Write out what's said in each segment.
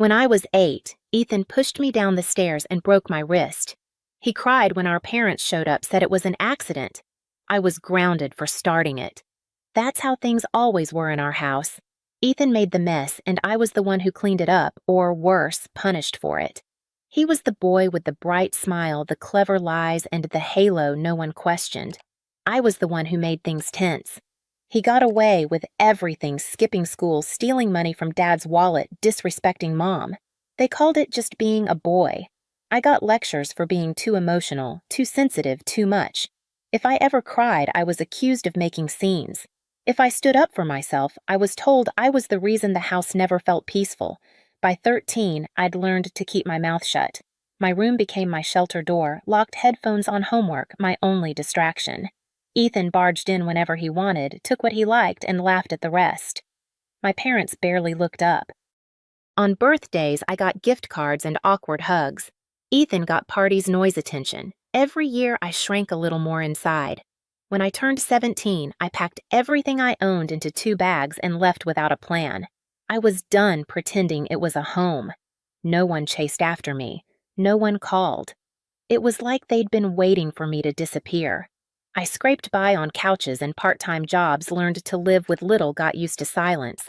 When I was 8, Ethan pushed me down the stairs and broke my wrist. He cried when our parents showed up, said it was an accident. I was grounded for starting it. That's how things always were in our house. Ethan made the mess, and I was the one who cleaned it up, or worse, punished for it. He was the boy with the bright smile, the clever lies, and the halo no one questioned. I was the one who made things tense. He got away with everything, skipping school, stealing money from Dad's wallet, disrespecting Mom. They called it just being a boy. I got lectures for being too emotional, too sensitive, too much. If I ever cried, I was accused of making scenes. If I stood up for myself, I was told I was the reason the house never felt peaceful. By 13, I'd learned to keep my mouth shut. My room became my shelter door, locked headphones on homework, my only distraction. Ethan barged in whenever he wanted, took what he liked, and laughed at the rest. My parents barely looked up. On birthdays, I got gift cards and awkward hugs. Ethan got parties' noise attention. Every year, I shrank a little more inside. When I turned 17, I packed everything I owned into 2 bags and left without a plan. I was done pretending it was a home. No one chased after me. No one called. It was like they'd been waiting for me to disappear. I scraped by on couches and part-time jobs, learned to live with little, got used to silence.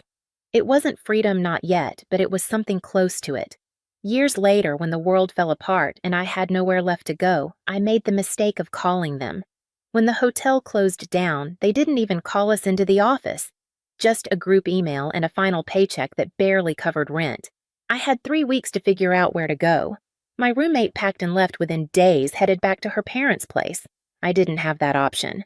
It wasn't freedom, not yet, but it was something close to it. Years later, when the world fell apart and I had nowhere left to go, I made the mistake of calling them. When the hotel closed down, they didn't even call us into the office. Just a group email and a final paycheck that barely covered rent. I had 3 weeks to figure out where to go. My roommate packed and left within days, headed back to her parents' place. I didn't have that option.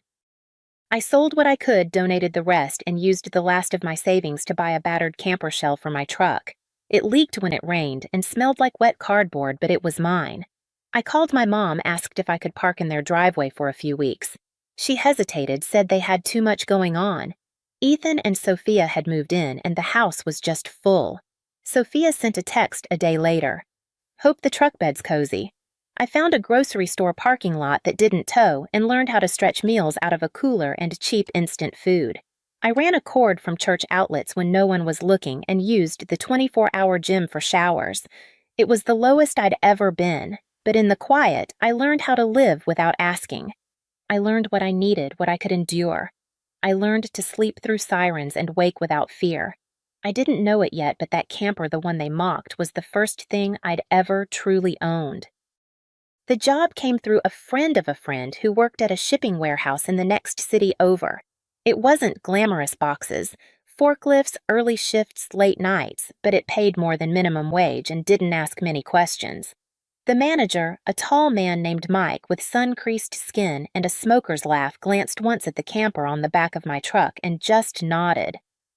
I sold what I could, donated the rest, and used the last of my savings to buy a battered camper shell for my truck. It leaked when it rained and smelled like wet cardboard, but it was mine. I called my mom, asked if I could park in their driveway for a few weeks. She hesitated, said they had too much going on. Ethan and Sophia had moved in, and the house was just full. Sophia sent a text a day later. "Hope the truck bed's cozy. I found a grocery store parking lot that didn't tow and learned how to stretch meals out of a cooler and cheap instant food. I ran a cord from church outlets when no one was looking and used the 24-hour gym for showers. It was the lowest I'd ever been, but in the quiet, I learned how to live without asking. I learned what I needed, what I could endure. I learned to sleep through sirens and wake without fear. I didn't know it yet, but that camper, the one they mocked, was the first thing I'd ever truly owned. The job came through a friend of a friend who worked at a shipping warehouse in the next city over. It wasn't glamorous boxes, forklifts, early shifts, late nights, but it paid more than minimum wage and didn't ask many questions. The manager, a tall man named Mike with sun-creased skin and a smoker's laugh, glanced once at the camper on the back of my truck and just nodded.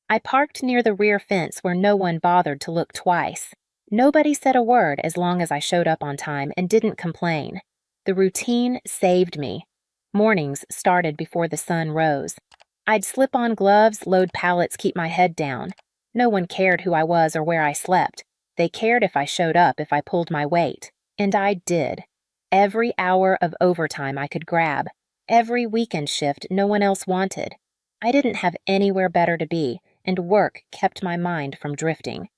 I parked near the rear fence where no one bothered to look twice. Nobody said a word as long as I showed up on time and didn't complain. The routine saved me. Mornings started before the sun rose. I'd slip on gloves, load pallets, keep my head down. No one cared who I was or where I slept. They cared if I showed up, if I pulled my weight. And I did. Every hour of overtime I could grab. Every weekend shift no one else wanted. I didn't have anywhere better to be, and work kept my mind from drifting.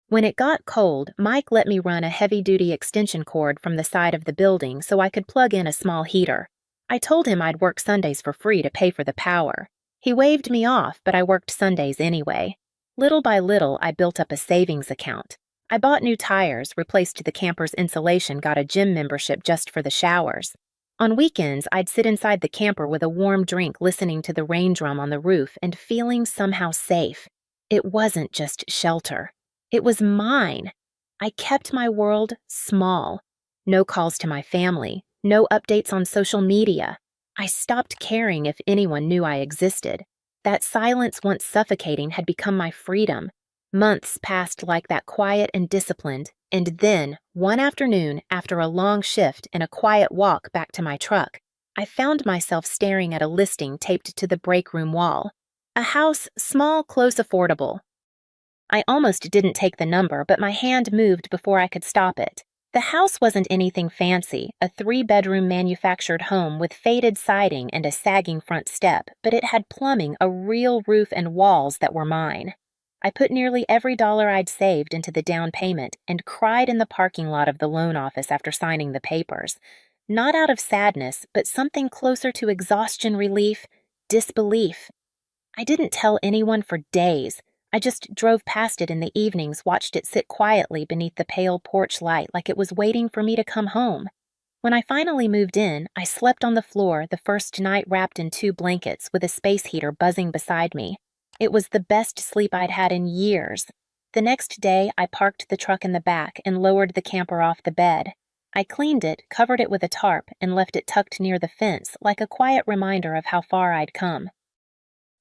When it got cold, Mike let me run a heavy-duty extension cord from the side of the building so I could plug in a small heater. I told him I'd work Sundays for free to pay for the power. He waved me off, but I worked Sundays anyway. Little by little, I built up a savings account. I bought new tires, replaced the camper's insulation, got a gym membership just for the showers. On weekends, I'd sit inside the camper with a warm drink, listening to the rain drum on the roof and feeling somehow safe. It wasn't just shelter. It was mine. I kept my world small. No calls to my family, no updates on social media. I stopped caring if anyone knew I existed. That silence, once suffocating, had become my freedom. Months passed like that, quiet and disciplined, and then, one afternoon, after a long shift and a quiet walk back to my truck, I found myself staring at a listing taped to the break room wall. A house, small, close, affordable. I almost didn't take the number, but my hand moved before I could stop it. The house wasn't anything fancy, a 3-bedroom manufactured home with faded siding and a sagging front step, but it had plumbing, a real roof, and walls that were mine. I put nearly every dollar I'd saved into the down payment and cried in the parking lot of the loan office after signing the papers. Not out of sadness, but something closer to exhaustion relief, disbelief. I didn't tell anyone for days. I just drove past it in the evenings, watched it sit quietly beneath the pale porch light like it was waiting for me to come home. When I finally moved in, I slept on the floor the first night wrapped in 2 blankets with a space heater buzzing beside me. It was the best sleep I'd had in years. The next day, I parked the truck in the back and lowered the camper off the bed. I cleaned it, covered it with a tarp, and left it tucked near the fence like a quiet reminder of how far I'd come.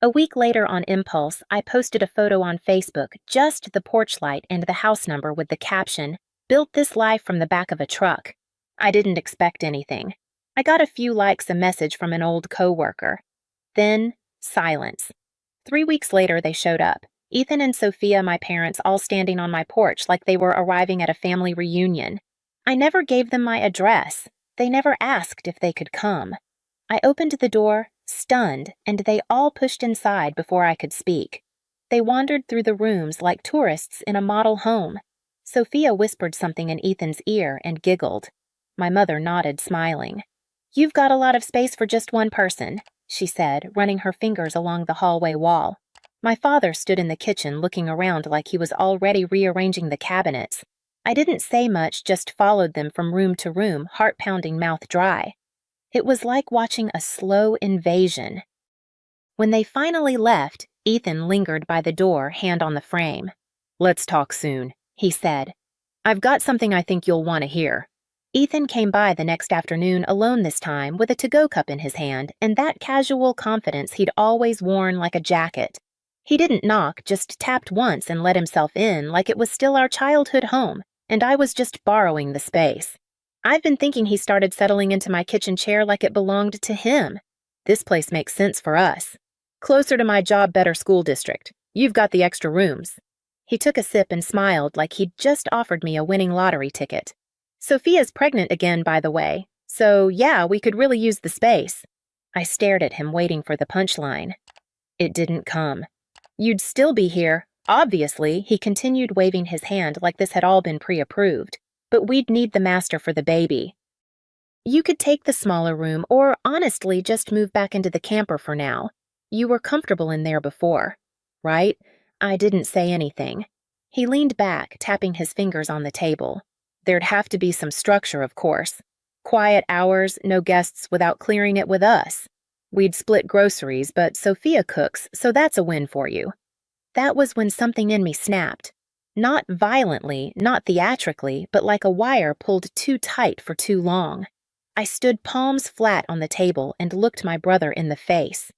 A week later on impulse, I posted a photo on Facebook, just the porch light and the house number with the caption, "Built this life from the back of a truck." I didn't expect anything. I got a few likes, a message from an old coworker. Then, silence. 3 weeks later, they showed up. Ethan and Sophia, my parents, all standing on my porch like they were arriving at a family reunion. I never gave them my address. They never asked if they could come. I opened the door, stunned, and they all pushed inside before I could speak. They wandered through the rooms like tourists in a model home. Sophia whispered something in Ethan's ear and giggled. My mother nodded, smiling. "You've got a lot of space for just one person," she said, running her fingers along the hallway wall. My father stood in the kitchen looking around like he was already rearranging the cabinets. I didn't say much, just followed them from room to room, heart-pounding, mouth dry. It was like watching a slow invasion. When they finally left, Ethan lingered by the door, hand on the frame. "Let's talk soon," he said. "I've got something I think you'll want to hear." Ethan came by the next afternoon alone this time with a to-go cup in his hand and that casual confidence he'd always worn like a jacket. He didn't knock, just tapped once and let himself in like it was still our childhood home, and I was just borrowing the space. I've been thinking he started settling into my kitchen chair like it belonged to him. This place makes sense for us. Closer to my job, better school district. You've got the extra rooms. He took a sip and smiled like he'd just offered me a winning lottery ticket. Sophia's pregnant again, by the way, so yeah, we could really use the space. I stared at him, waiting for the punchline. It didn't come. You'd still be here, obviously, he continued, waving his hand like this had all been pre-approved. But we'd need the master for the baby. You could take the smaller room, or honestly just move back into the camper for now. You were comfortable in there before, right? I didn't say anything. He leaned back, tapping his fingers on the table. There'd have to be some structure, of course. Quiet hours, no guests without clearing it with us. We'd split groceries, but Sophia cooks, so that's a win for you. That was when something in me snapped. Not violently, not theatrically, but like a wire pulled too tight for too long. I stood palms flat on the table and looked my brother in the face.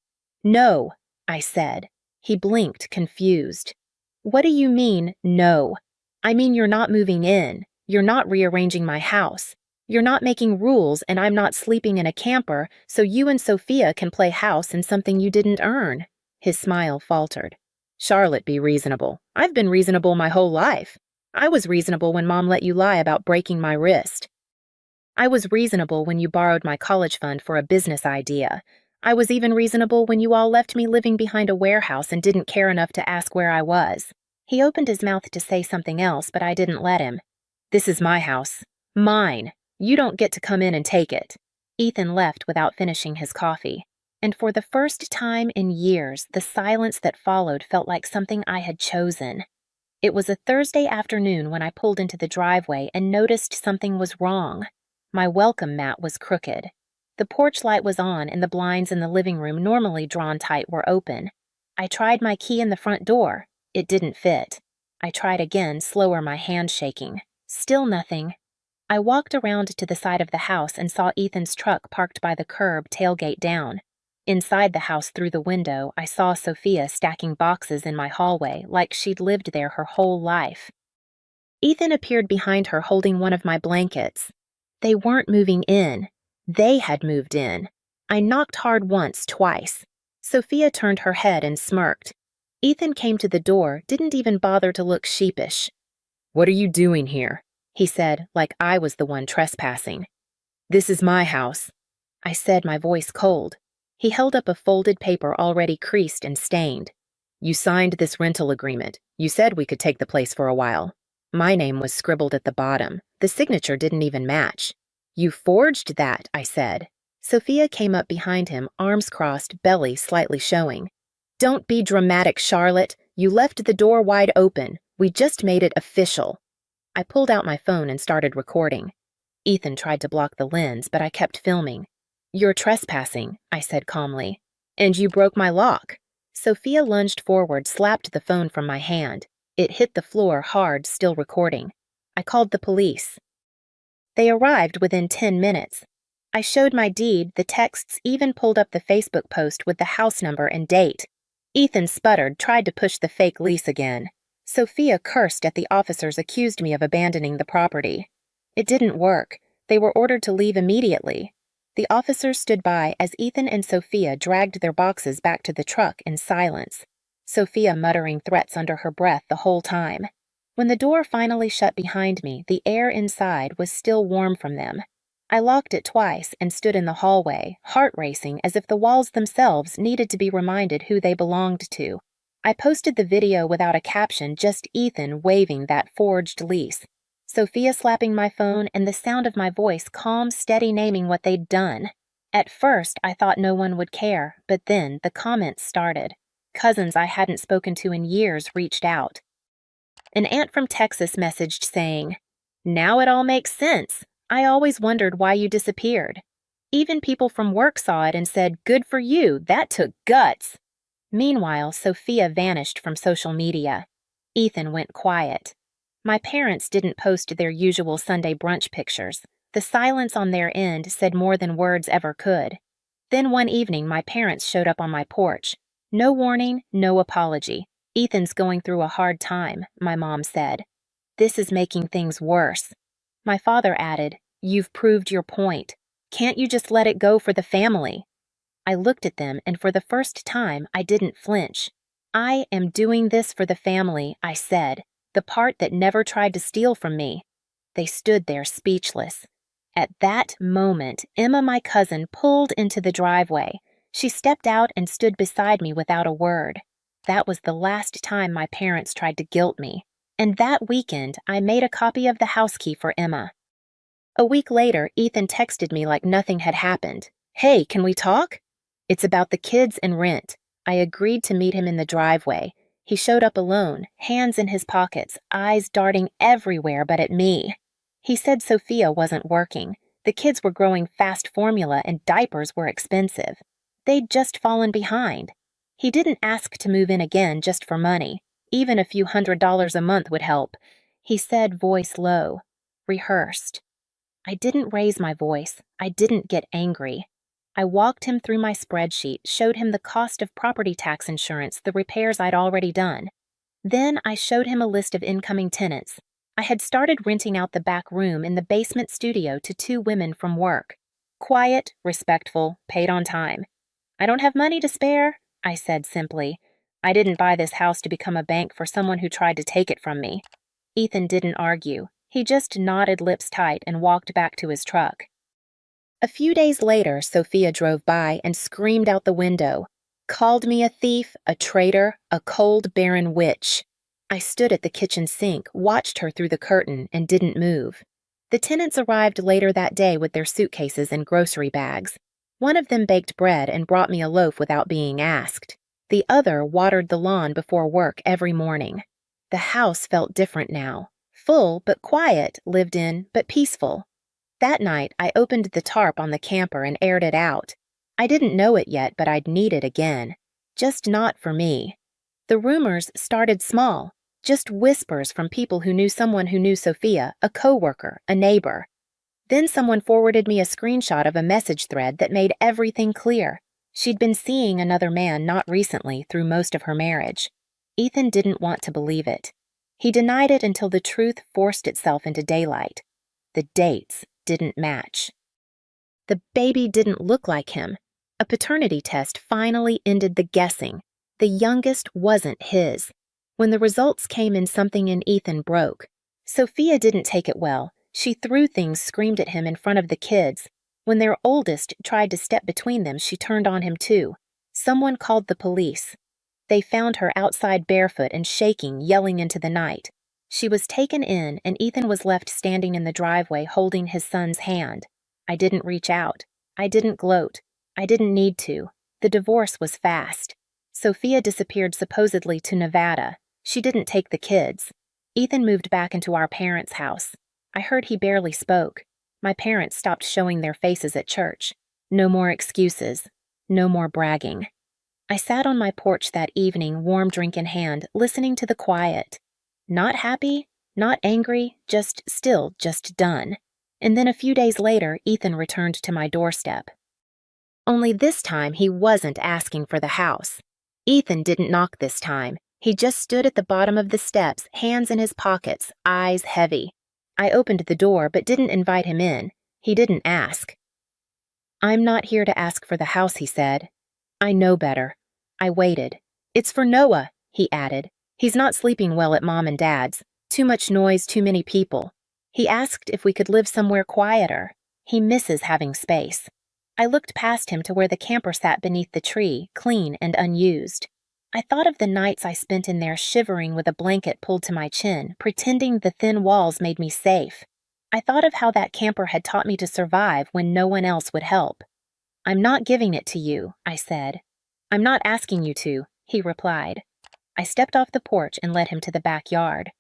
"No," I said. He blinked, confused. "What do you mean, no?" "I mean you're not moving in. You're not rearranging my house. You're not making rules, and I'm not sleeping in a camper so you and Sophia can play house in something you didn't earn." His smile faltered. "Charlotte, be reasonable. I've been reasonable my whole life. I was reasonable when Mom let you lie about breaking my wrist. I was reasonable when you borrowed my college fund for a business idea. I was even reasonable when you all left me living behind a warehouse and didn't care enough to ask where I was." He opened his mouth to say something else, but I didn't let him. "This is my house. Mine. You don't get to come in and take it." Ethan left without finishing his coffee. And for the first time in years, the silence that followed felt like something I had chosen. It was a Thursday afternoon when I pulled into the driveway and noticed something was wrong. My welcome mat was crooked. The porch light was on and the blinds in the living room, normally drawn tight, were open. I tried my key in the front door. It didn't fit. I tried again, slower, my hand shaking. Still nothing. I walked around to the side of the house and saw Ethan's truck parked by the curb, tailgate down. Inside the house, through the window, I saw Sophia stacking boxes in my hallway like she'd lived there her whole life. Ethan appeared behind her holding one of my blankets. They weren't moving in. They had moved in. I knocked hard once, twice. Sophia turned her head and smirked. Ethan came to the door, didn't even bother to look sheepish. "What are you doing here?" he said, like I was the one trespassing. "This is my house," I said, my voice cold. He held up a folded paper already creased and stained. You signed this rental agreement. You said we could take the place for a while. My name was scribbled at the bottom. The signature didn't even match. You forged that, I said. Sophia came up behind him, arms crossed, belly slightly showing. Don't be dramatic, Charlotte. You left the door wide open. We just made it official. I pulled out my phone and started recording. Ethan tried to block the lens, but I kept filming. You're trespassing, I said calmly. And you broke my lock. Sophia lunged forward, slapped the phone from my hand. It hit the floor hard, still recording. I called the police. They arrived within 10 minutes. I showed my deed, the texts even pulled up the Facebook post with the house number and date. Ethan sputtered, tried to push the fake lease again. Sophia cursed at the officers, accused me of abandoning the property. It didn't work. They were ordered to leave immediately. The officers stood by as Ethan and Sophia dragged their boxes back to the truck in silence, Sophia muttering threats under her breath the whole time. When the door finally shut behind me, the air inside was still warm from them. I locked it twice and stood in the hallway, heart racing as if the walls themselves needed to be reminded who they belonged to. I posted the video without a caption, just Ethan waving that forged lease, Sophia slapping my phone, and the sound of my voice calm, steady naming what they'd done. At first, I thought no one would care, but then the comments started. Cousins I hadn't spoken to in years reached out. An aunt from Texas messaged saying, "Now it all makes sense. I always wondered why you disappeared." Even people from work saw it and said, "Good for you, that took guts." Meanwhile, Sophia vanished from social media. Ethan went quiet. My parents didn't post their usual Sunday brunch pictures. The silence on their end said more than words ever could. Then one evening, my parents showed up on my porch. No warning, no apology. "Ethan's going through a hard time," my mom said. "This is making things worse." My father added, "You've proved your point. Can't you just let it go for the family?" I looked at them, and for the first time, I didn't flinch. "I am doing this for the family," I said, the part that never tried to steal from me. They stood there speechless. At that moment, Emma, my cousin, pulled into the driveway. She stepped out and stood beside me without a word. That was the last time my parents tried to guilt me. And that weekend, I made a copy of the house key for Emma. A week later, Ethan texted me like nothing had happened. "Hey, can we talk?" "It's about the kids and rent." I agreed to meet him in the driveway. He showed up alone, hands in his pockets, eyes darting everywhere but at me. He said Sophia wasn't working. The kids were growing fast formula and diapers were expensive. They'd just fallen behind. He didn't ask to move in again just for money. Even a few $100s a month would help. He said, voice low, rehearsed. I didn't raise my voice. I didn't get angry. I walked him through my spreadsheet, showed him the cost of property tax insurance, the repairs I'd already done. Then I showed him a list of incoming tenants. I had started renting out the back room in the basement studio to 2 women from work. Quiet, respectful, paid on time. "I don't have money to spare," I said simply. I didn't buy this house to become a bank for someone who tried to take it from me. Ethan didn't argue. He just nodded lips tight and walked back to his truck. A few days later, Sophia drove by and screamed out the window, called me a thief, a traitor, a cold, barren witch. I stood at the kitchen sink, watched her through the curtain, and didn't move. The tenants arrived later that day with their suitcases and grocery bags. One of them baked bread and brought me a loaf without being asked. The other watered the lawn before work every morning. The house felt different now. Full but quiet, lived in but peaceful. That night, I opened the tarp on the camper and aired it out. I didn't know it yet, but I'd need it again. Just not for me. The rumors started small, just whispers from people who knew someone who knew Sophia, a coworker, a neighbor. Then someone forwarded me a screenshot of a message thread that made everything clear. She'd been seeing another man not recently through most of her marriage. Ethan didn't want to believe it. He denied it until the truth forced itself into daylight. The dates didn't match. The baby didn't look like him. A paternity test finally ended the guessing. The youngest wasn't his. When the results came in, something in Ethan broke. Sophia didn't take it well. She threw things, screamed at him in front of the kids. When their oldest tried to step between them, she turned on him too. Someone called the police. They found her outside barefoot and shaking, yelling into the night. She was taken in, and Ethan was left standing in the driveway holding his son's hand. I didn't reach out. I didn't gloat. I didn't need to. The divorce was fast. Sophia disappeared supposedly to Nevada. She didn't take the kids. Ethan moved back into our parents' house. I heard he barely spoke. My parents stopped showing their faces at church. No more excuses. No more bragging. I sat on my porch that evening, warm drink in hand, listening to the quiet. Not happy, not angry, just still, just done. And then a few days later, Ethan returned to my doorstep. Only this time, he wasn't asking for the house. Ethan didn't knock this time. He just stood at the bottom of the steps, hands in his pockets, eyes heavy. I opened the door but didn't invite him in. He didn't ask. "I'm not here to ask for the house," he said. "I know better." I waited. "It's for Noah," he added. "He's not sleeping well at Mom and Dad's. Too much noise, too many people. He asked if we could live somewhere quieter. He misses having space." I looked past him to where the camper sat beneath the tree, clean and unused. I thought of the nights I spent in there shivering with a blanket pulled to my chin, pretending the thin walls made me safe. I thought of how that camper had taught me to survive when no one else would help. "I'm not giving it to you," I said. "I'm not asking you to," he replied. I stepped off the porch and led him to the backyard.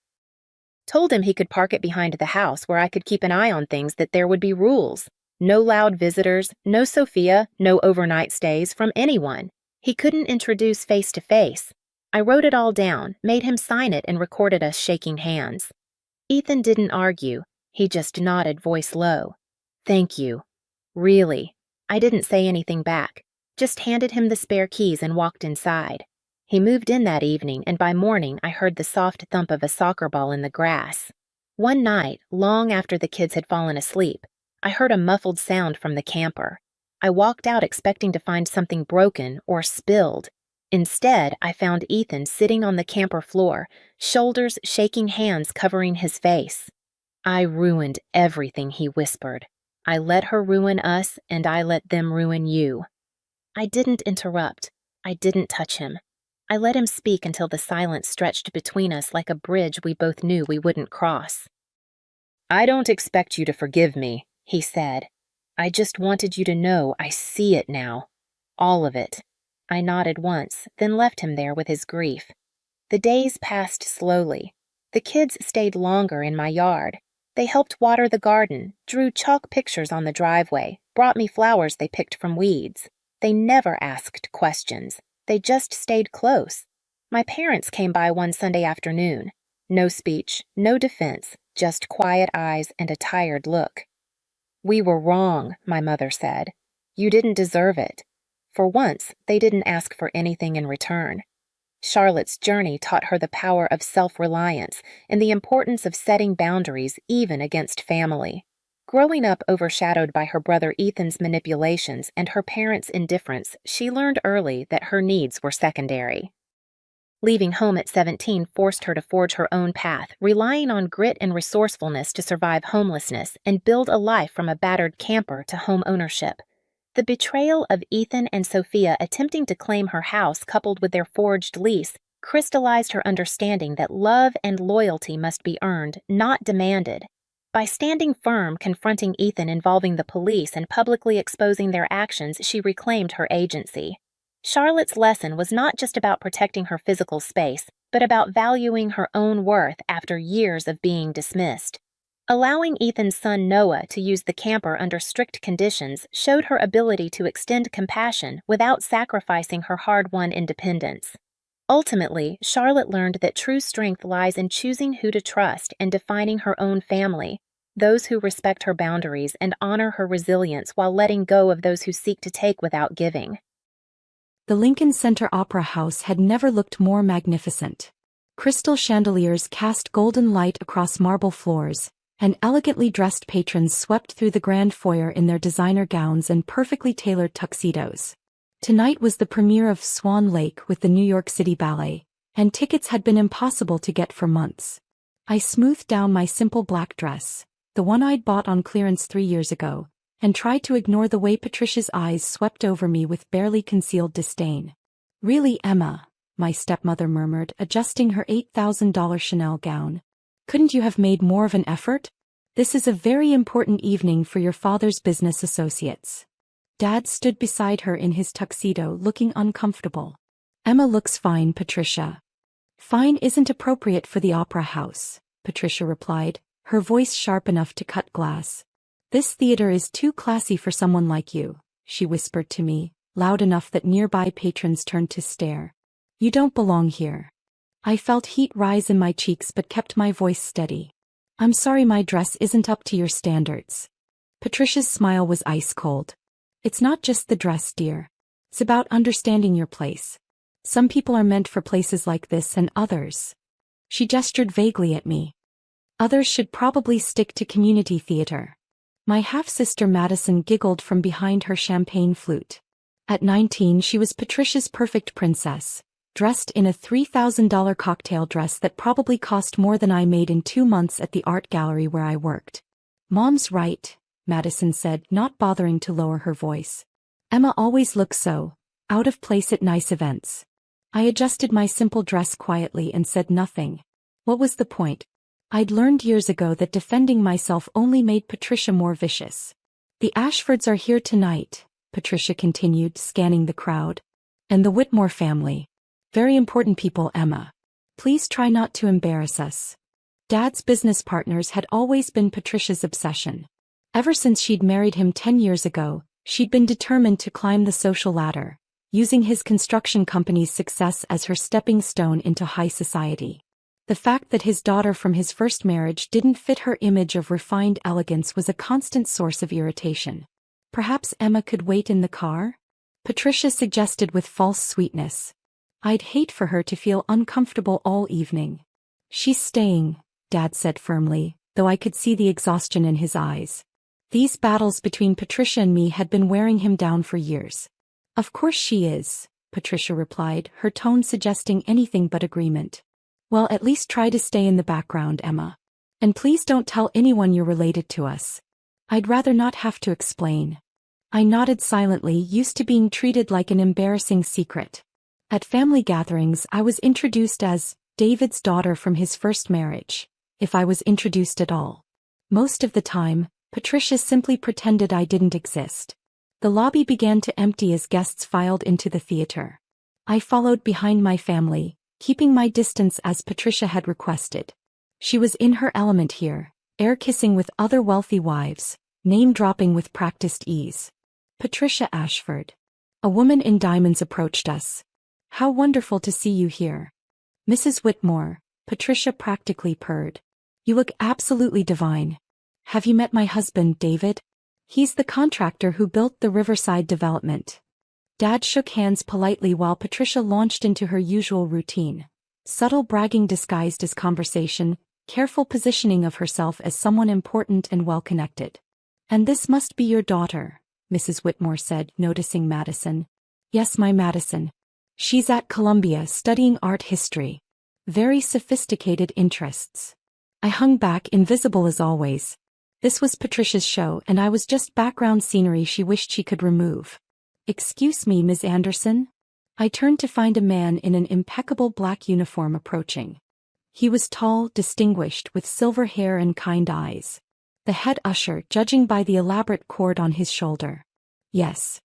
Told him he could park it behind the house where I could keep an eye on things, that there would be rules. No loud visitors, no Sophia, no overnight stays from anyone. He couldn't introduce face to face. I wrote it all down, made him sign it, and recorded us shaking hands. Ethan didn't argue. He just nodded, voice low. "Thank you." Really. I didn't say anything back, just handed him the spare keys and walked inside. He moved in that evening, and by morning I heard the soft thump of a soccer ball in the grass. One night, long after the kids had fallen asleep, I heard a muffled sound from the camper. I walked out expecting to find something broken or spilled. Instead, I found Ethan sitting on the camper floor, shoulders shaking, hands covering his face. "I ruined everything," he whispered. "I let her ruin us, and I let them ruin you." I didn't interrupt. I didn't touch him. I let him speak until the silence stretched between us like a bridge we both knew we wouldn't cross. "I don't expect you to forgive me," he said. "I just wanted you to know I see it now. All of it." I nodded once, then left him there with his grief. The days passed slowly. The kids stayed longer in my yard. They helped water the garden, drew chalk pictures on the driveway, brought me flowers they picked from weeds. They never asked questions. They just stayed close. My parents came by one Sunday afternoon. No speech, no defense, just quiet eyes and a tired look. "We were wrong," my mother said. "You didn't deserve it." For once, they didn't ask for anything in return. Charlotte's journey taught her the power of self-reliance and the importance of setting boundaries even against family. Growing up overshadowed by her brother Ethan's manipulations and her parents' indifference, she learned early that her needs were secondary. Leaving home at 17 forced her to forge her own path, relying on grit and resourcefulness to survive homelessness and build a life from a battered camper to home ownership. The betrayal of Ethan and Sophia attempting to claim her house, coupled with their forged lease, crystallized her understanding that love and loyalty must be earned, not demanded. By standing firm, confronting Ethan involving the police and publicly exposing their actions, she reclaimed her agency. Charlotte's lesson was not just about protecting her physical space, but about valuing her own worth after years of being dismissed. Allowing Ethan's son Noah to use the camper under strict conditions showed her ability to extend compassion without sacrificing her hard-won independence. Ultimately, Charlotte learned that true strength lies in choosing who to trust and defining her own family, those who respect her boundaries and honor her resilience while letting go of those who seek to take without giving. The Lincoln Center Opera House had never looked more magnificent. Crystal chandeliers cast golden light across marble floors, and elegantly dressed patrons swept through the grand foyer in their designer gowns and perfectly tailored tuxedos. Tonight was the premiere of Swan Lake with the New York City Ballet, and tickets had been impossible to get for months. I smoothed down my simple black dress, the one I'd bought on clearance 3 years ago, and tried to ignore the way Patricia's eyes swept over me with barely concealed disdain. "Really, Emma?" my stepmother murmured, adjusting her $8,000 Chanel gown. Couldn't you have made more of an effort? This is a very important evening for your father's business associates. Dad stood beside her in his tuxedo, looking uncomfortable. Emma looks fine, Patricia. Fine isn't appropriate for the opera house, Patricia replied, her voice sharp enough to cut glass. This theater is too classy for someone like you, she whispered to me, loud enough that nearby patrons turned to stare. You don't belong here. I felt heat rise in my cheeks but kept my voice steady. I'm sorry my dress isn't up to your standards. Patricia's smile was ice cold. It's not just the dress, dear. It's about understanding your place. Some people are meant for places like this and others. She gestured vaguely at me. Others should probably stick to community theater. My half-sister Madison giggled from behind her champagne flute. At 19 she was Patricia's perfect princess, dressed in a $3,000 cocktail dress that probably cost more than I made in 2 months at the art gallery where I worked. Mom's right, Madison said, not bothering to lower her voice. Emma always looks so out of place at nice events. I adjusted my simple dress quietly and said nothing. What was the point? I'd learned years ago that defending myself only made Patricia more vicious. The Ashfords are here tonight, Patricia continued, scanning the crowd. And the Whitmore family. Very important people, Emma. Please try not to embarrass us. Dad's business partners had always been Patricia's obsession. Ever since she'd married him 10 years ago, she'd been determined to climb the social ladder, using his construction company's success as her stepping stone into high society. The fact that his daughter from his first marriage didn't fit her image of refined elegance was a constant source of irritation. Perhaps Emma could wait in the car? Patricia suggested with false sweetness. I'd hate for her to feel uncomfortable all evening. She's staying, Dad said firmly, though I could see the exhaustion in his eyes. These battles between Patricia and me had been wearing him down for years. Of course she is, Patricia replied, her tone suggesting anything but agreement. Well, at least try to stay in the background, Emma. And please don't tell anyone you're related to us. I'd rather not have to explain. I nodded silently, used to being treated like an embarrassing secret. At family gatherings I was introduced as David's daughter from his first marriage, if I was introduced at all. Most of the time, Patricia simply pretended I didn't exist. The lobby began to empty as guests filed into the theater. I followed behind my family, keeping my distance as Patricia had requested. She was in her element here, air-kissing with other wealthy wives, name-dropping with practiced ease. Patricia Ashford. A woman in diamonds approached us. How wonderful to see you here. Mrs. Whitmore, Patricia practically purred. You look absolutely divine. Have you met my husband, David? He's the contractor who built the Riverside development. Dad shook hands politely while Patricia launched into her usual routine. Subtle bragging disguised as conversation, careful positioning of herself as someone important and well-connected. And this must be your daughter, Mrs. Whitmore said, noticing Madison. Yes, my Madison. She's at Columbia studying art history. Very sophisticated interests. I hung back, invisible as always. This was Patricia's show and I was just background scenery she wished she could remove. Excuse me, Ms. Anderson? I turned to find a man in an impeccable black uniform approaching. He was tall, distinguished, with silver hair and kind eyes. The head usher, judging by the elaborate cord on his shoulder. Yes,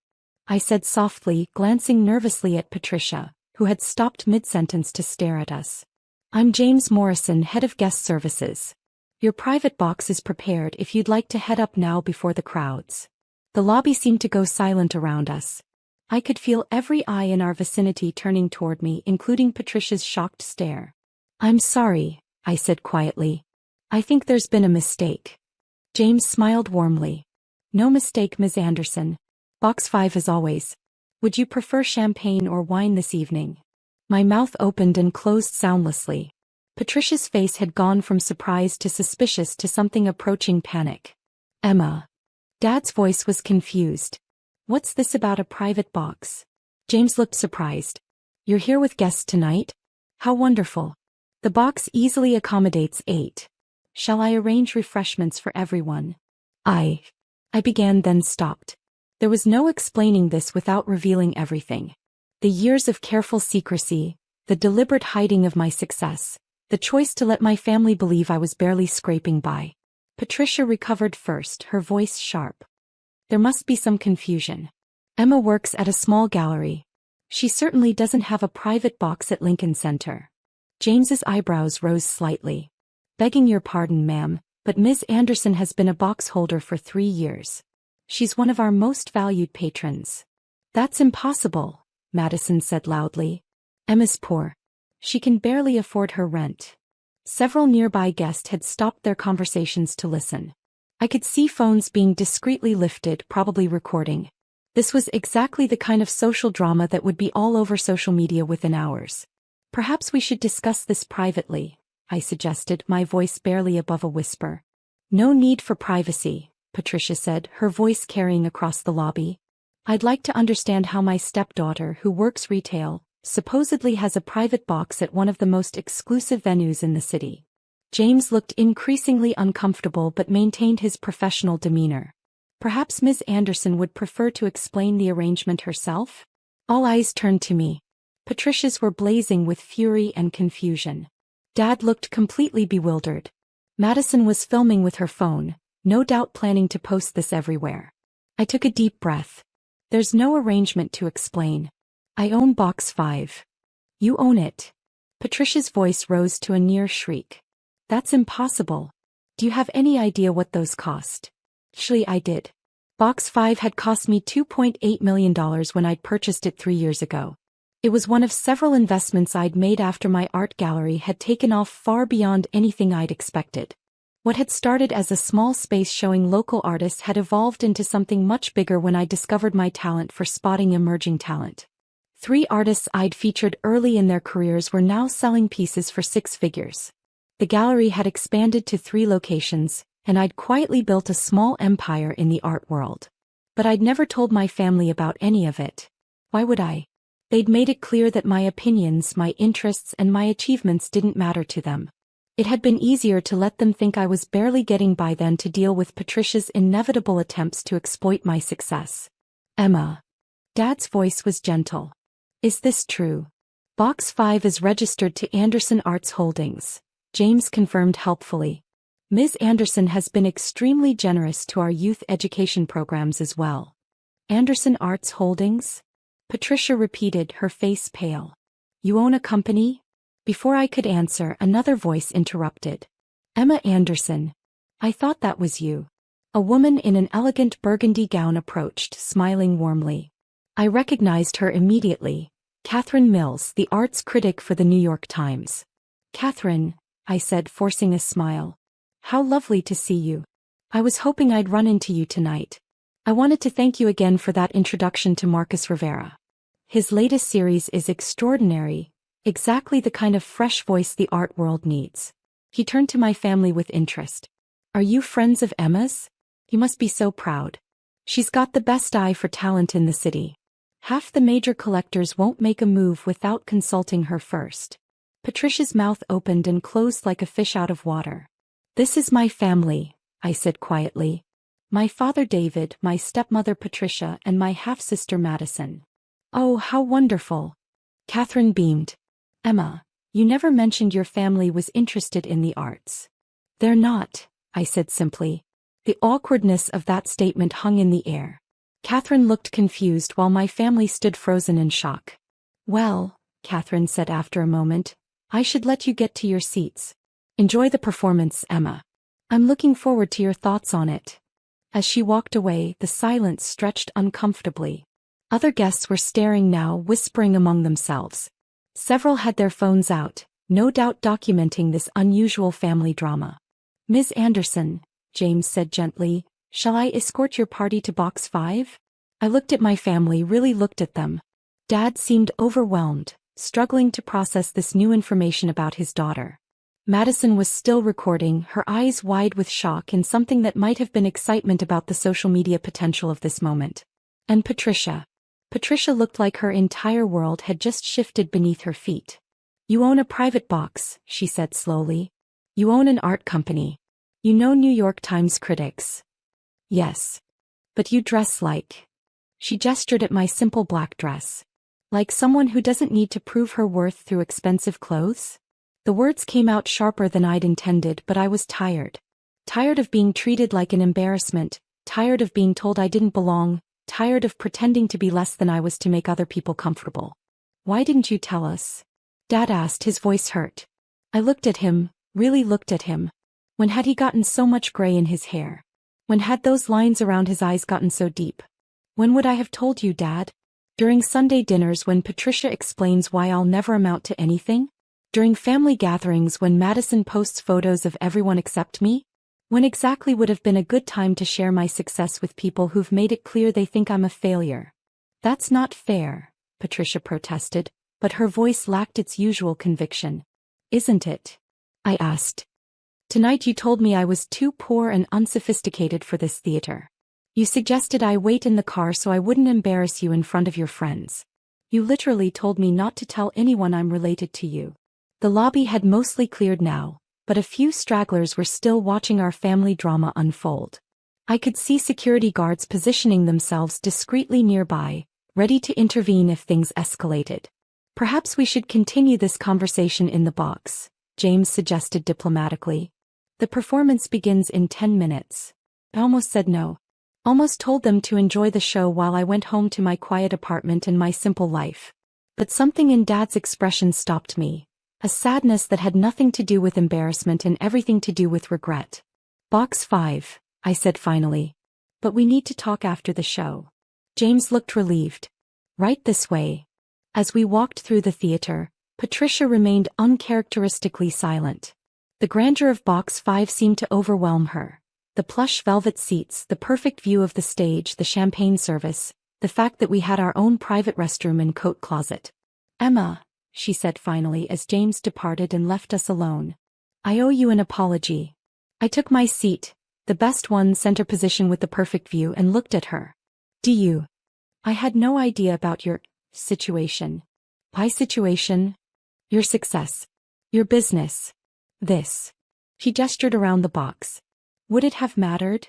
I said softly, glancing nervously at Patricia, who had stopped mid-sentence to stare at us. I'm James Morrison, head of guest services. Your private box is prepared if you'd like to head up now before the crowds. The lobby seemed to go silent around us. I could feel every eye in our vicinity turning toward me, including Patricia's shocked stare. I'm sorry, I said quietly. I think there's been a mistake. James smiled warmly. No mistake, Ms. Anderson. Box 5 as always. Would you prefer champagne or wine this evening? My mouth opened and closed soundlessly. Patricia's face had gone from surprise to suspicious to something approaching panic. Emma. Dad's voice was confused. What's this about a private box? James looked surprised. You're here with guests tonight? How wonderful. The box easily accommodates 8. Shall I arrange refreshments for everyone? I began, then stopped. There was no explaining this without revealing everything. The years of careful secrecy, The deliberate hiding of my success. The choice to let my family believe I was barely scraping by. Patricia recovered first, her voice sharp. There must be some confusion. Emma works at a small gallery. She certainly doesn't have a private box at Lincoln Center. James's eyebrows rose slightly. Begging your pardon, ma'am, but Ms. Anderson has been a box holder for 3 years. She's one of our most valued patrons. That's impossible, Madison said loudly. Emma's poor. She can barely afford her rent. Several nearby guests had stopped their conversations to listen. I could see phones being discreetly lifted, probably recording. This was exactly the kind of social drama that would be all over social media within hours. Perhaps we should discuss this privately, I suggested, my voice barely above a whisper. No need for privacy, Patricia said, her voice carrying across the lobby. I'd like to understand how my stepdaughter, who works retail, supposedly has a private box at one of the most exclusive venues in the city. James looked increasingly uncomfortable but maintained his professional demeanor. Perhaps Ms. Anderson would prefer to explain the arrangement herself? All eyes turned to me. Patricia's were blazing with fury and confusion. Dad looked completely bewildered. Madison was filming with her phone, no doubt planning to post this everywhere. I took a deep breath. There's no arrangement to explain. I own Box 5. You own it. Patricia's voice rose to a near shriek. That's impossible. Do you have any idea what those cost? Actually, I did. Box 5 had cost me $2.8 million when I'd purchased it 3 years ago. It was one of several investments I'd made after my art gallery had taken off far beyond anything I'd expected. What had started as a small space showing local artists had evolved into something much bigger when I discovered my talent for spotting emerging talent. 3 artists I'd featured early in their careers were now selling pieces for 6 figures. The gallery had expanded to 3 locations, and I'd quietly built a small empire in the art world. But I'd never told my family about any of it. Why would I? They'd made it clear that my opinions, my interests, and my achievements didn't matter to them. It had been easier to let them think I was barely getting by than to deal with Patricia's inevitable attempts to exploit my success. Emma. Dad's voice was gentle. Is this true? Box 5 is registered to Anderson Arts Holdings, James confirmed helpfully. Ms. Anderson has been extremely generous to our youth education programs as well. Anderson Arts Holdings? Patricia repeated, her face pale. You own a company? Before I could answer, another voice interrupted. Emma Anderson. I thought that was you. A woman in an elegant burgundy gown approached, smiling warmly. I recognized her immediately. Catherine Mills, the arts critic for the New York Times. Catherine, I said, forcing a smile. How lovely to see you. I was hoping I'd run into you tonight. I wanted to thank you again for that introduction to Marcus Rivera. His latest series is extraordinary, exactly the kind of fresh voice the art world needs. He turned to my family with interest. Are you friends of Emma's? You must be so proud. She's got the best eye for talent in the city. Half the major collectors won't make a move without consulting her first. Patricia's mouth opened and closed like a fish out of water. This is my family, I said quietly. My father David, my stepmother Patricia, and my half-sister Madison. Oh, how wonderful. Catherine beamed. Emma, you never mentioned your family was interested in the arts. They're not, I said simply. The awkwardness of that statement hung in the air. Catherine looked confused while my family stood frozen in shock. Well, Catherine said after a moment, I should let you get to your seats. Enjoy the performance, Emma. I'm looking forward to your thoughts on it. As she walked away, the silence stretched uncomfortably. Other guests were staring now, whispering among themselves. Several had their phones out, no doubt documenting this unusual family drama. Ms. Anderson, James said gently, shall I escort your party to Box 5? I looked at my family, really looked at them. Dad seemed overwhelmed, struggling to process this new information about his daughter. Madison was still recording, her eyes wide with shock and something that might have been excitement about the social media potential of this moment. And Patricia. Patricia looked like her entire world had just shifted beneath her feet. You own a private box, she said slowly. You own an art company. You know New York Times critics. Yes. But you dress like. She gestured at my simple black dress. Like someone who doesn't need to prove her worth through expensive clothes? The words came out sharper than I'd intended, but I was tired. Tired of being treated like an embarrassment, tired of being told I didn't belong, tired of pretending to be less than I was to make other people comfortable. Why didn't you tell us? Dad asked, his voice hurt. I looked at him, really looked at him. When had he gotten so much gray in his hair? When had those lines around his eyes gotten so deep? When would I have told you, Dad? During Sunday dinners when Patricia explains why I'll never amount to anything? During family gatherings when Madison posts photos of everyone except me? When exactly would have been a good time to share my success with people who've made it clear they think I'm a failure? That's not fair, Patricia protested, but her voice lacked its usual conviction. Isn't it? I asked. Tonight you told me I was too poor and unsophisticated for this theater. You suggested I wait in the car so I wouldn't embarrass you in front of your friends. You literally told me not to tell anyone I'm related to you. The lobby had mostly cleared now, but a few stragglers were still watching our family drama unfold. I could see security guards positioning themselves discreetly nearby, ready to intervene if things escalated. Perhaps we should continue this conversation in the box, James suggested diplomatically. The performance begins in 10 minutes. I almost said no. Almost told them to enjoy the show while I went home to my quiet apartment and my simple life. But something in Dad's expression stopped me. A sadness that had nothing to do with embarrassment and everything to do with regret. Box 5, I said finally. But we need to talk after the show. James looked relieved. Right this way. As we walked through the theater, Patricia remained uncharacteristically silent. The grandeur of Box 5 seemed to overwhelm her. The plush velvet seats, the perfect view of the stage, the champagne service, the fact that we had our own private restroom and coat closet. Emma, she said finally as James departed and left us alone. I owe you an apology. I took my seat, the best one, center position with the perfect view, and looked at her. Do you? I had no idea about your situation. My situation? Your success. Your business. This. She gestured around the box. Would it have mattered?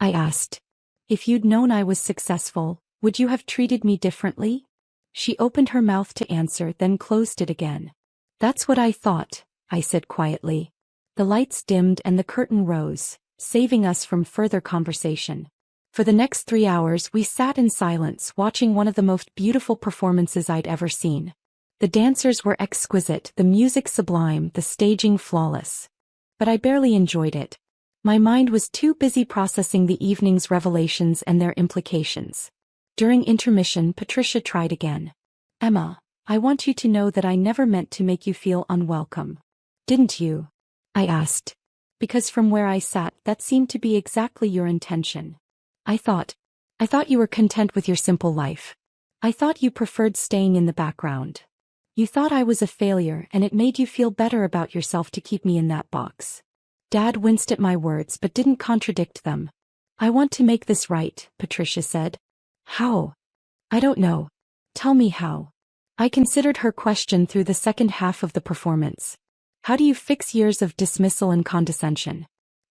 I asked. If you'd known I was successful, would you have treated me differently? She opened her mouth to answer, then closed it again. That's what I thought, I said quietly. The lights dimmed and the curtain rose, saving us from further conversation. For the next 3 hours we sat in silence watching one of the most beautiful performances I'd ever seen. The dancers were exquisite, the music sublime, the staging flawless. But I barely enjoyed it. My mind was too busy processing the evening's revelations and their implications. During intermission, Patricia tried again. Emma, I want you to know that I never meant to make you feel unwelcome. Didn't you? I asked. Because from where I sat, that seemed to be exactly your intention. I thought you were content with your simple life. I thought you preferred staying in the background. You thought I was a failure and it made you feel better about yourself to keep me in that box. Dad winced at my words but didn't contradict them. I want to make this right, Patricia said. How? I don't know. Tell me how. I considered her question through the second half of the performance. How do you fix years of dismissal and condescension?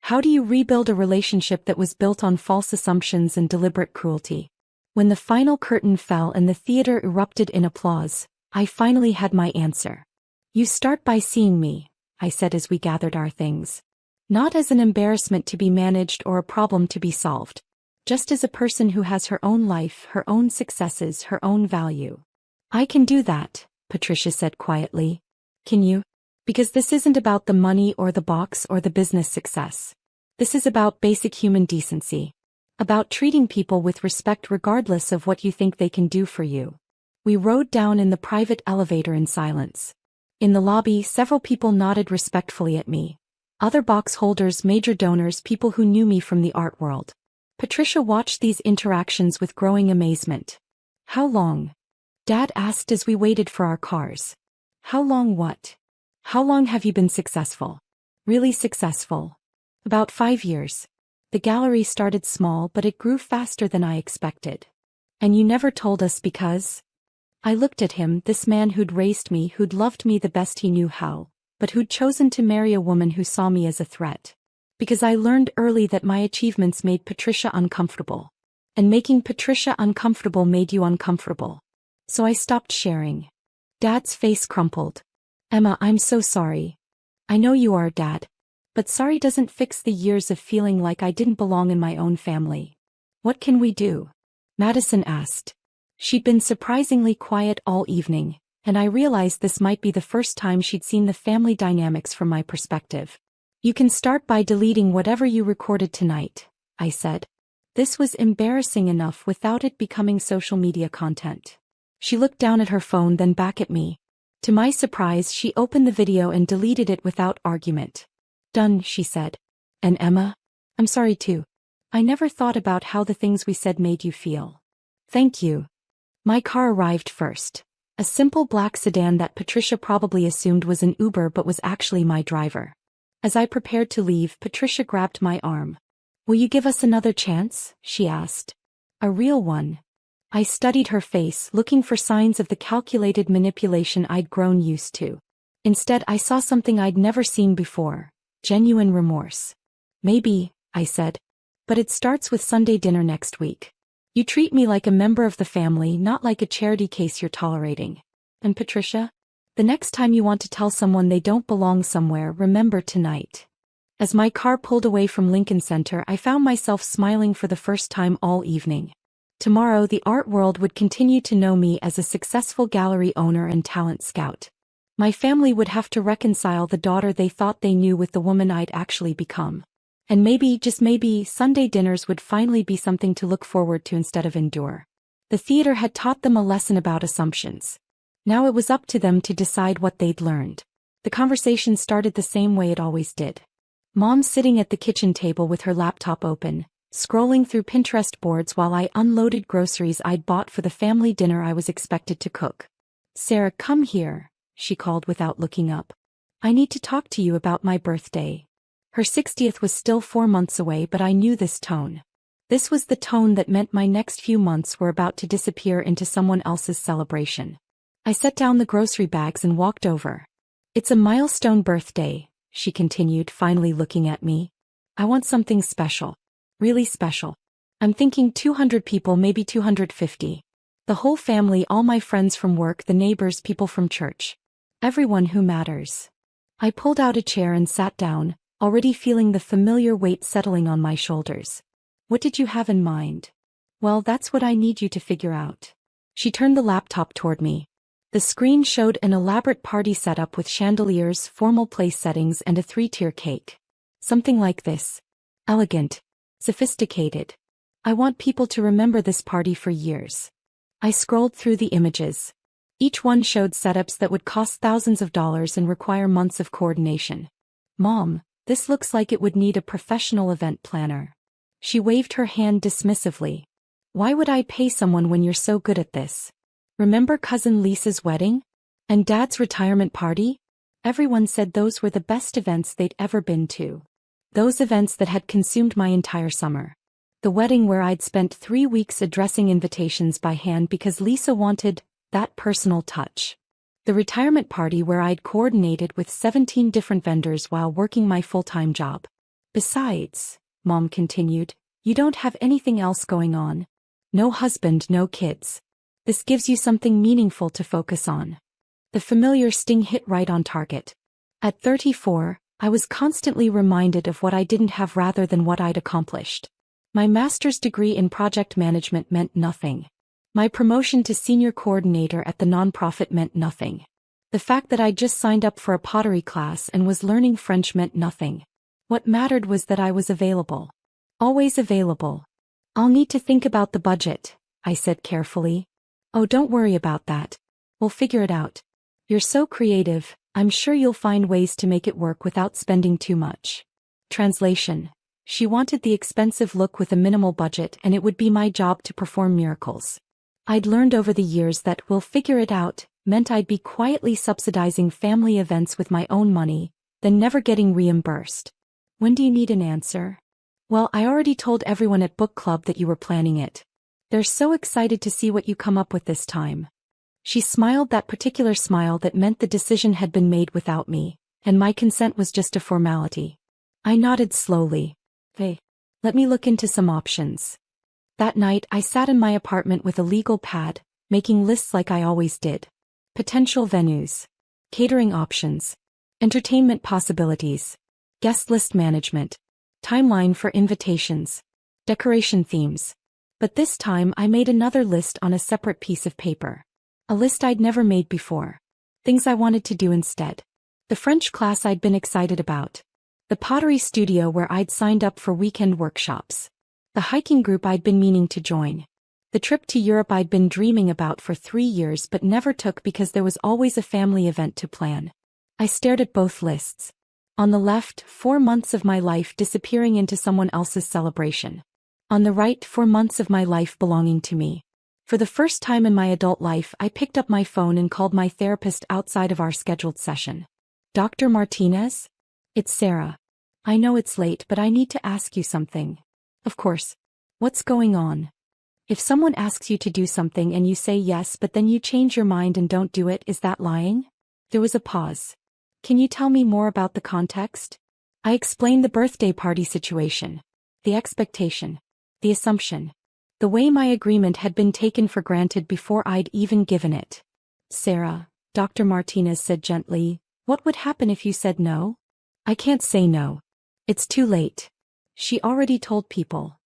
How do you rebuild a relationship that was built on false assumptions and deliberate cruelty? When the final curtain fell and the theater erupted in applause, I finally had my answer. You start by seeing me, I said as we gathered our things. Not as an embarrassment to be managed or a problem to be solved. Just as a person who has her own life, her own successes, her own value. I can do that, Patricia said quietly. Can you? Because this isn't about the money or the box or the business success. This is about basic human decency. About treating people with respect regardless of what you think they can do for you. We rode down in the private elevator in silence. In the lobby, several people nodded respectfully at me. Other box holders, major donors, people who knew me from the art world. Patricia watched these interactions with growing amazement. How long? Dad asked as we waited for our cars. How long what? How long have you been successful? Really successful? About 5 years. The gallery started small but it grew faster than I expected. And you never told us because? I looked at him, this man who'd raised me, who'd loved me the best he knew how, but who'd chosen to marry a woman who saw me as a threat. Because I learned early that my achievements made Patricia uncomfortable. And making Patricia uncomfortable made you uncomfortable. so I stopped sharing. Dad's face crumpled. Emma, I'm so sorry. I know you are, Dad. But sorry doesn't fix the years of feeling like I didn't belong in my own family. What can we do? Madison asked. She'd been surprisingly quiet all evening, and I realized this might be the first time she'd seen the family dynamics from my perspective. You can start by deleting whatever you recorded tonight, I said. This was embarrassing enough without it becoming social media content. She looked down at her phone, then back at me. To my surprise, she opened the video and deleted it without argument. Done, she said. And Emma? I'm sorry too. I never thought about how the things we said made you feel. Thank you. My car arrived first. A simple black sedan that Patricia probably assumed was an Uber but was actually my driver. As I prepared to leave, Patricia grabbed my arm. Will you give us another chance? She asked. A real one. I studied her face, looking for signs of the calculated manipulation I'd grown used to. Instead, I saw something I'd never seen before. Genuine remorse. Maybe, I said. But it starts with Sunday dinner next week. You treat me like a member of the family, not like a charity case you're tolerating. And Patricia? The next time you want to tell someone they don't belong somewhere, remember tonight. As my car pulled away from Lincoln Center, I found myself smiling for the first time all evening. Tomorrow, the art world would continue to know me as a successful gallery owner and talent scout. My family would have to reconcile the daughter they thought they knew with the woman I'd actually become. And maybe, just maybe, Sunday dinners would finally be something to look forward to instead of endure. The theater had taught them a lesson about assumptions. Now it was up to them to decide what they'd learned. The conversation started the same way it always did. Mom sitting at the kitchen table with her laptop open, scrolling through Pinterest boards while I unloaded groceries I'd bought for the family dinner I was expected to cook. Sarah, come here, she called without looking up. I need to talk to you about my birthday. Her 60th was still 4 months away, but I knew this tone. This was the tone that meant my next few months were about to disappear into someone else's celebration. I set down the grocery bags and walked over. It's a milestone birthday, she continued, finally looking at me. I want something special. Really special. I'm thinking 200 people, maybe 250. The whole family, all my friends from work, the neighbors, people from church. Everyone who matters. I pulled out a chair and sat down, already feeling the familiar weight settling on my shoulders. What did you have in mind? Well, that's what I need you to figure out. She turned the laptop toward me. The screen showed an elaborate party setup with chandeliers, formal place settings, and a 3-tier cake. Something like this. Elegant. Sophisticated. I want people to remember this party for years. I scrolled through the images. Each one showed setups that would cost thousands of dollars and require months of coordination. Mom, this looks like it would need a professional event planner. She waved her hand dismissively. Why would I pay someone when you're so good at this? Remember cousin Lisa's wedding? And Dad's retirement party? Everyone said those were the best events they'd ever been to. Those events that had consumed my entire summer. The wedding where I'd spent 3 weeks addressing invitations by hand because Lisa wanted that personal touch. The retirement party where I'd coordinated with 17 different vendors while working my full-time job. Besides, Mom continued, you don't have anything else going on. No husband, no kids. This gives you something meaningful to focus on. The familiar sting hit right on target. At 34, I was constantly reminded of what I didn't have rather than what I'd accomplished. My master's degree in project management meant nothing. My promotion to senior coordinator at the nonprofit meant nothing. The fact that I'd just signed up for a pottery class and was learning French meant nothing. What mattered was that I was available. Always available. I'll need to think about the budget, I said carefully. Oh, don't worry about that. We'll figure it out. You're so creative, I'm sure you'll find ways to make it work without spending too much. Translation. She wanted the expensive look with a minimal budget, and it would be my job to perform miracles. I'd learned over the years that we'll figure it out meant I'd be quietly subsidizing family events with my own money, then never getting reimbursed. When do you need an answer? Well, I already told everyone at book club that you were planning it. They're so excited to see what you come up with this time. She smiled, that particular smile that meant the decision had been made without me, and my consent was just a formality. I nodded slowly. Hey, let me look into some options. That night I sat in my apartment with a legal pad, making lists like I always did. Potential venues, catering options, entertainment possibilities, guest list management, timeline for invitations, decoration themes. But this time I made another list on a separate piece of paper. A list I'd never made before. Things I wanted to do instead. The French class I'd been excited about. The pottery studio where I'd signed up for weekend workshops. The hiking group I'd been meaning to join. The trip to Europe I'd been dreaming about for 3 years but never took because there was always a family event to plan. I stared at both lists. On the left, 4 months of my life disappearing into someone else's celebration. On the right, 4 months of my life belonging to me. For the first time in my adult life, I picked up my phone and called my therapist outside of our scheduled session. Dr. Martinez? It's Sarah. I know it's late, but I need to ask you something. Of course. What's going on? If someone asks you to do something and you say yes but then you change your mind and don't do it, is that lying? There was a pause. Can you tell me more about the context? I explained the birthday party situation. The expectation. The assumption. The way my agreement had been taken for granted before I'd even given it. Sarah, Dr. Martinez said gently, what would happen if you said no? I can't say no. It's too late. She already told people.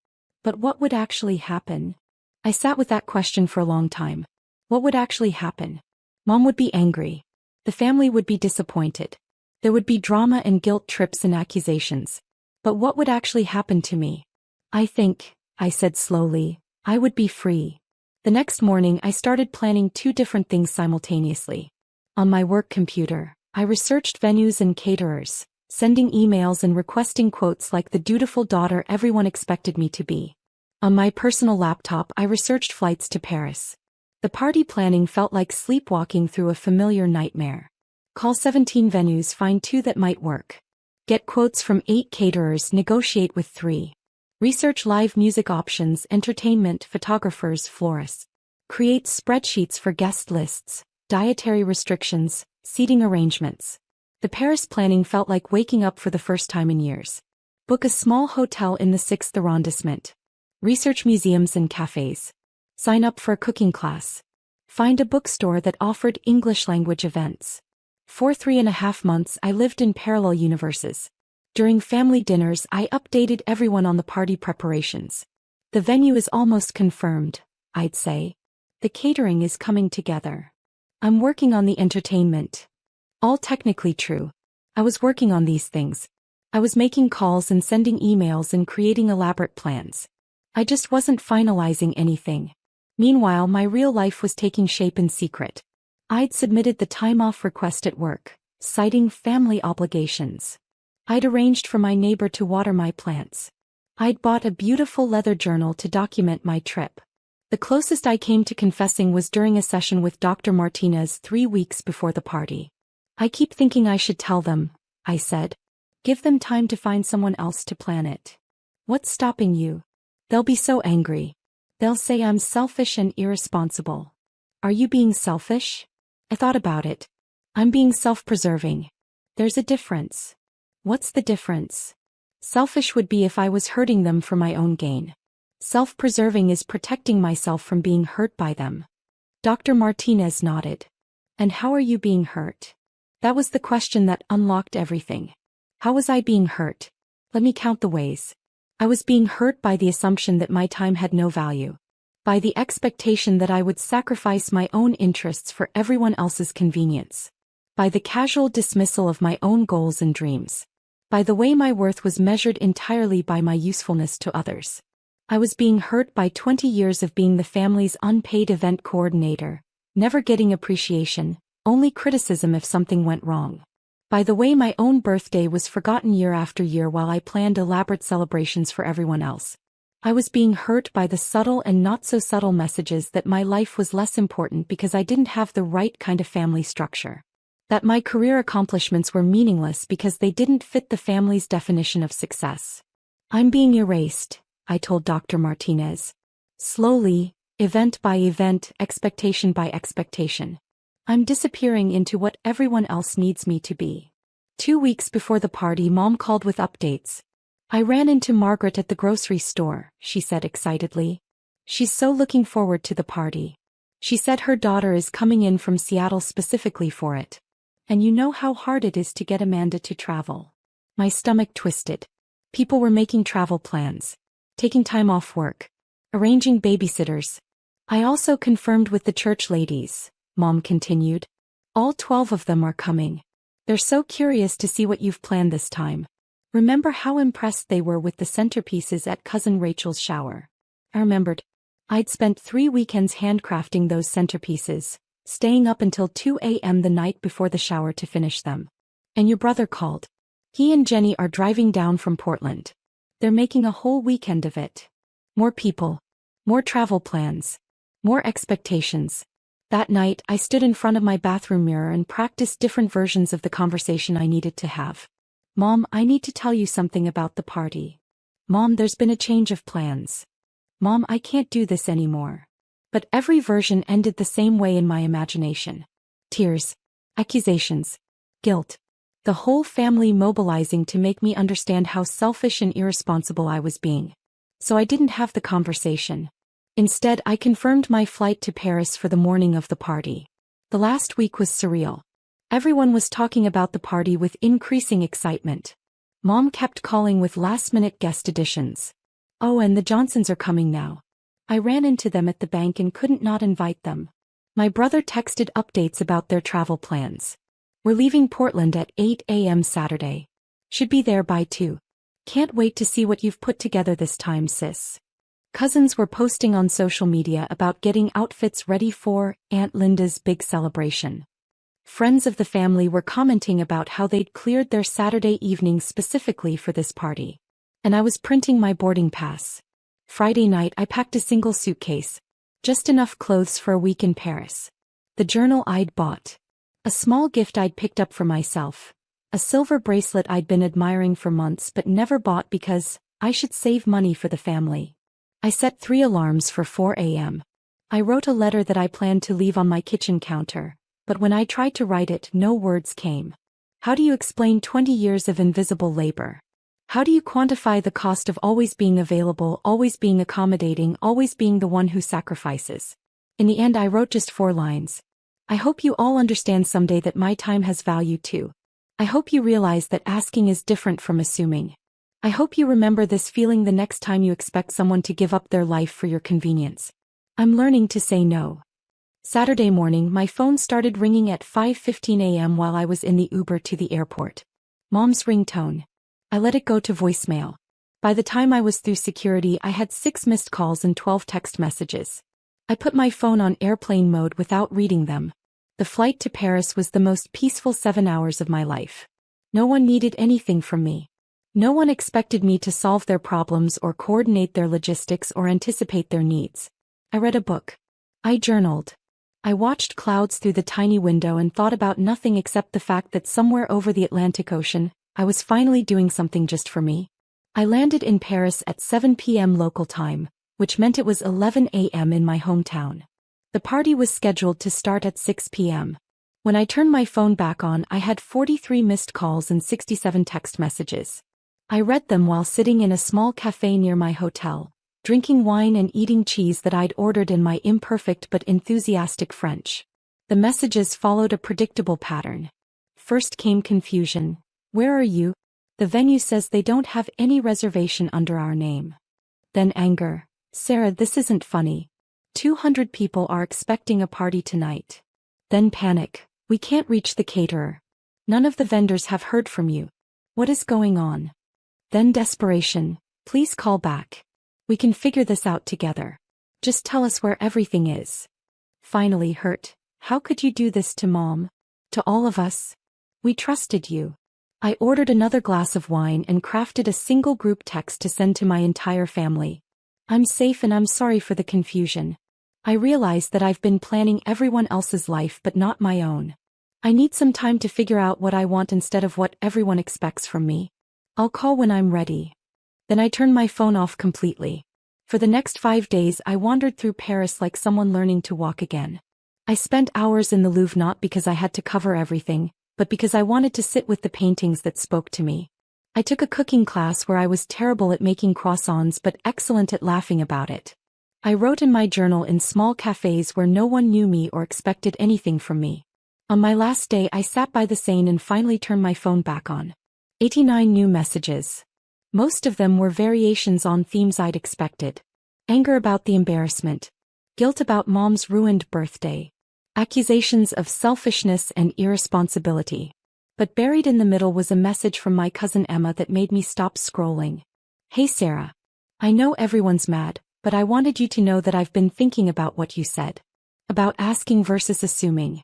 But what would actually happen? I sat with that question for a long time. What would actually happen? Mom would be angry. The family would be disappointed. There would be drama and guilt trips and accusations. But what would actually happen to me? I think, I said slowly, I would be free. The next morning I started planning 2 different things simultaneously. On my work computer, I researched venues and caterers, sending emails and requesting quotes like the dutiful daughter everyone expected me to be. On my personal laptop I researched flights to Paris. The party planning felt like sleepwalking through a familiar nightmare. Call 17 venues, find 2 that might work. Get quotes from 8 caterers, negotiate with 3. Research live music options, entertainment, photographers, florists. Create spreadsheets for guest lists, dietary restrictions, seating arrangements. The Paris planning felt like waking up for the first time in years. Book a small hotel in the 6th arrondissement. Research museums and cafes. Sign up for a cooking class. Find a bookstore that offered English language events. For 3.5 months I lived in parallel universes. During family dinners I updated everyone on the party preparations. The venue is almost confirmed, I'd say. The catering is coming together. I'm working on the entertainment. All technically true. I was working on these things. I was making calls and sending emails and creating elaborate plans. I just wasn't finalizing anything. Meanwhile, my real life was taking shape in secret. I'd submitted the time-off request at work, citing family obligations. I'd arranged for my neighbor to water my plants. I'd bought a beautiful leather journal to document my trip. The closest I came to confessing was during a session with Dr. Martinez 3 weeks before the party. I keep thinking I should tell them, I said. Give them time to find someone else to plan it. What's stopping you? They'll be so angry. They'll say I'm selfish and irresponsible. Are you being selfish? I thought about it. I'm being self-preserving. There's a difference. What's the difference? Selfish would be if I was hurting them for my own gain. Self-preserving is protecting myself from being hurt by them. Dr. Martinez nodded. And how are you being hurt? That was the question that unlocked everything. How was I being hurt? Let me count the ways. I was being hurt by the assumption that my time had no value. By the expectation that I would sacrifice my own interests for everyone else's convenience. By the casual dismissal of my own goals and dreams. By the way my worth was measured entirely by my usefulness to others. I was being hurt by 20 years of being the family's unpaid event coordinator, never getting appreciation, only criticism if something went wrong. By the way my own birthday was forgotten year after year while I planned elaborate celebrations for everyone else. I was being hurt by the subtle and not-so-subtle messages that my life was less important because I didn't have the right kind of family structure. That my career accomplishments were meaningless because they didn't fit the family's definition of success. I'm being erased, I told Dr. Martinez. Slowly, event by event, expectation by expectation. I'm disappearing into what everyone else needs me to be. 2 weeks before the party, Mom called with updates. I ran into Margaret at the grocery store, she said excitedly. She's so looking forward to the party. She said her daughter is coming in from Seattle specifically for it. And you know how hard it is to get Amanda to travel. My stomach twisted. People were making travel plans, taking time off work, arranging babysitters. I also confirmed with the church ladies, Mom continued. All 12 of them are coming. They're so curious to see what you've planned this time. Remember how impressed they were with the centerpieces at Cousin Rachel's shower? I remembered. I'd spent 3 weekends handcrafting those centerpieces, staying up until 2 a.m. the night before the shower to finish them. And your brother called. He and Jenny are driving down from Portland. They're making a whole weekend of it. More people. More travel plans. More expectations. That night, I stood in front of my bathroom mirror and practiced different versions of the conversation I needed to have. Mom, I need to tell you something about the party. Mom, there's been a change of plans. Mom, I can't do this anymore. But every version ended the same way in my imagination. Tears. Accusations. Guilt. The whole family mobilizing to make me understand how selfish and irresponsible I was being. So I didn't have the conversation. Instead, I confirmed my flight to Paris for the morning of the party. The last week was surreal. Everyone was talking about the party with increasing excitement. Mom kept calling with last-minute guest additions. Oh, and the Johnsons are coming now. I ran into them at the bank and couldn't not invite them. My brother texted updates about their travel plans. We're leaving Portland at 8 a.m. Saturday. Should be there by 2. Can't wait to see what you've put together this time, sis. Cousins were posting on social media about getting outfits ready for Aunt Linda's big celebration. Friends of the family were commenting about how they'd cleared their Saturday evening specifically for this party. And I was printing my boarding pass. Friday night I packed a single suitcase. Just enough clothes for a week in Paris. The journal I'd bought. A small gift I'd picked up for myself. A silver bracelet I'd been admiring for months but never bought because I should save money for the family. I set 3 alarms for 4 a.m. I wrote a letter that I planned to leave on my kitchen counter, but when I tried to write it, no words came. How do you explain 20 years of invisible labor? How do you quantify the cost of always being available, always being accommodating, always being the one who sacrifices? In the end, I wrote just 4 lines. I hope you all understand someday that my time has value too. I hope you realize that asking is different from assuming. I hope you remember this feeling the next time you expect someone to give up their life for your convenience. I'm learning to say no. Saturday morning, my phone started ringing at 5:15 a.m. while I was in the Uber to the airport. Mom's ringtone. I let it go to voicemail. By the time I was through security, I had 6 missed calls and 12 text messages. I put my phone on airplane mode without reading them. The flight to Paris was the most peaceful 7 hours of my life. No one needed anything from me. No one expected me to solve their problems or coordinate their logistics or anticipate their needs. I read a book. I journaled. I watched clouds through the tiny window and thought about nothing except the fact that somewhere over the Atlantic Ocean, I was finally doing something just for me. I landed in Paris at 7 p.m. local time, which meant it was 11 a.m. in my hometown. The party was scheduled to start at 6 p.m. When I turned my phone back on, I had 43 missed calls and 67 text messages. I read them while sitting in a small cafe near my hotel, drinking wine and eating cheese that I'd ordered in my imperfect but enthusiastic French. The messages followed a predictable pattern. First came confusion. Where are you? The venue says they don't have any reservation under our name. Then anger. Sarah, this isn't funny. 200 people are expecting a party tonight. Then panic. We can't reach the caterer. None of the vendors have heard from you. What is going on? Then desperation. Please call back. We can figure this out together. Just tell us where everything is. Finally hurt. How could you do this to Mom? To all of us? We trusted you. I ordered another glass of wine and crafted a single group text to send to my entire family. I'm safe and I'm sorry for the confusion. I realize that I've been planning everyone else's life but not my own. I need some time to figure out what I want instead of what everyone expects from me. I'll call when I'm ready. Then I turned my phone off completely. For the next 5 days I wandered through Paris like someone learning to walk again. I spent hours in the Louvre not because I had to cover everything, but because I wanted to sit with the paintings that spoke to me. I took a cooking class where I was terrible at making croissants but excellent at laughing about it. I wrote in my journal in small cafes where no one knew me or expected anything from me. On my last day I sat by the Seine and finally turned my phone back on. 89 new messages. Most of them were variations on themes I'd expected. Anger about the embarrassment. Guilt about mom's ruined birthday. Accusations of selfishness and irresponsibility. But buried in the middle was a message from my cousin Emma that made me stop scrolling. Hey Sarah. I know everyone's mad, but I wanted you to know that I've been thinking about what you said. About asking versus assuming.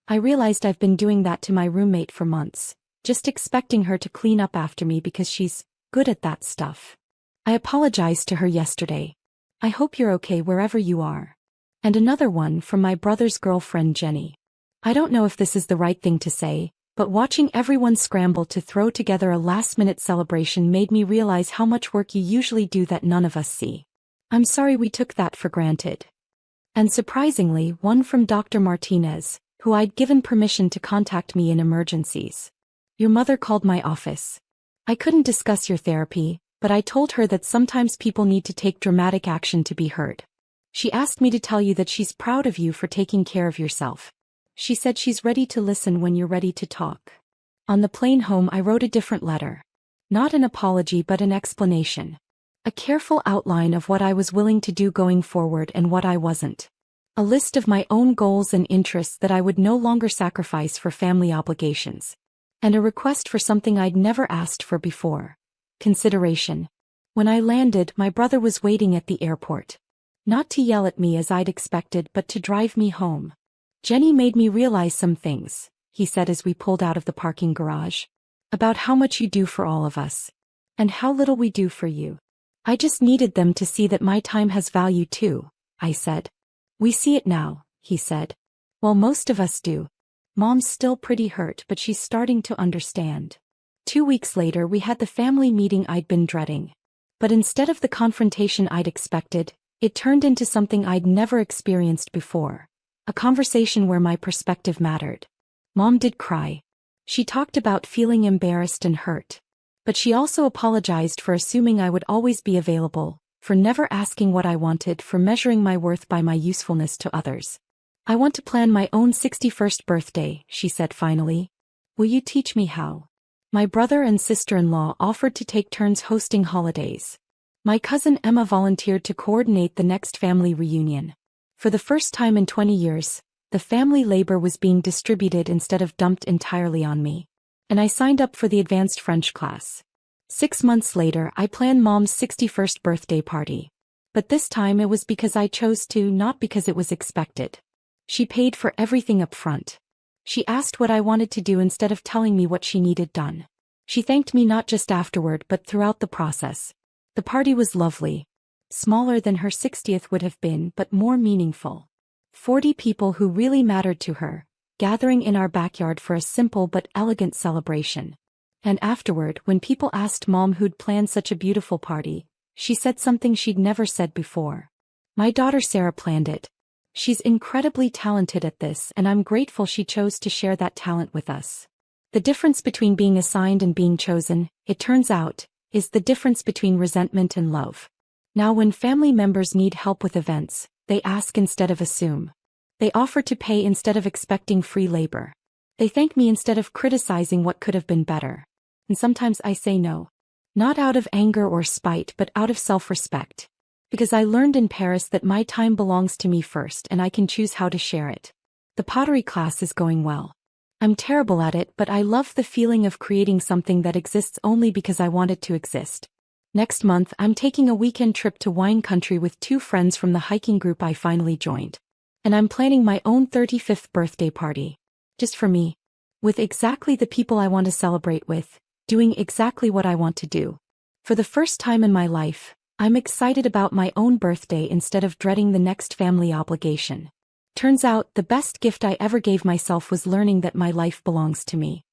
I realized I've been doing that to my roommate for months, just expecting her to clean up after me because she's good at that stuff. I apologized to her yesterday. I hope you're okay wherever you are. And another one from my brother's girlfriend Jenny. I don't know if this is the right thing to say, but watching everyone scramble to throw together a last-minute celebration made me realize how much work you usually do that none of us see. I'm sorry we took that for granted. And surprisingly, one from Dr. Martinez, who I'd given permission to contact me in emergencies. Your mother called my office. I couldn't discuss your therapy, but I told her that sometimes people need to take dramatic action to be heard. She asked me to tell you that she's proud of you for taking care of yourself. She said she's ready to listen when you're ready to talk. On the plane home I wrote a different letter. Not an apology but an explanation. A careful outline of what I was willing to do going forward and what I wasn't. A list of my own goals and interests that I would no longer sacrifice for family obligations. And a request for something I'd never asked for before. Consideration. When I landed, my brother was waiting at the airport. Not to yell at me as I'd expected but to drive me home. Jenny made me realize some things, he said as we pulled out of the parking garage. About how much you do for all of us. And how little we do for you. I just needed them to see that my time has value too, I said. We see it now, he said. Well, most of us do. Mom's still pretty hurt but she's starting to understand. 2 weeks later we had the family meeting I'd been dreading. But instead of the confrontation I'd expected, it turned into something I'd never experienced before. A conversation where my perspective mattered. Mom did cry. She talked about feeling embarrassed and hurt. But she also apologized for assuming I would always be available, for never asking what I wanted, for measuring my worth by my usefulness to others. I want to plan my own 61st birthday, she said finally. Will you teach me how? My brother and sister-in-law offered to take turns hosting holidays. My cousin Emma volunteered to coordinate the next family reunion. For the first time in 20 years, the family labor was being distributed instead of dumped entirely on me. And I signed up for the advanced French class. 6 months later, I planned Mom's 61st birthday party. But this time it was because I chose to, not because it was expected. She paid for everything up front. She asked what I wanted to do instead of telling me what she needed done. She thanked me not just afterward but throughout the process. The party was lovely. Smaller than her 60th would have been but more meaningful. 40 people who really mattered to her, gathering in our backyard for a simple but elegant celebration. And afterward, when people asked Mom who'd planned such a beautiful party, she said something she'd never said before. My daughter Sarah planned it. She's incredibly talented at this and I'm grateful she chose to share that talent with us. The difference between being assigned and being chosen, it turns out, is the difference between resentment and love. Now when family members need help with events, they ask instead of assume. They offer to pay instead of expecting free labor. They thank me instead of criticizing what could have been better. And sometimes I say no. Not out of anger or spite but out of self-respect. Because I learned in Paris that my time belongs to me first and I can choose how to share it. The pottery class is going well. I'm terrible at it but I love the feeling of creating something that exists only because I want it to exist. Next month I'm taking a weekend trip to wine country with 2 friends from the hiking group I finally joined. And I'm planning my own 35th birthday party. Just for me. With exactly the people I want to celebrate with, doing exactly what I want to do. For the first time in my life, I'm excited about my own birthday instead of dreading the next family obligation. Turns out, the best gift I ever gave myself was learning that my life belongs to me.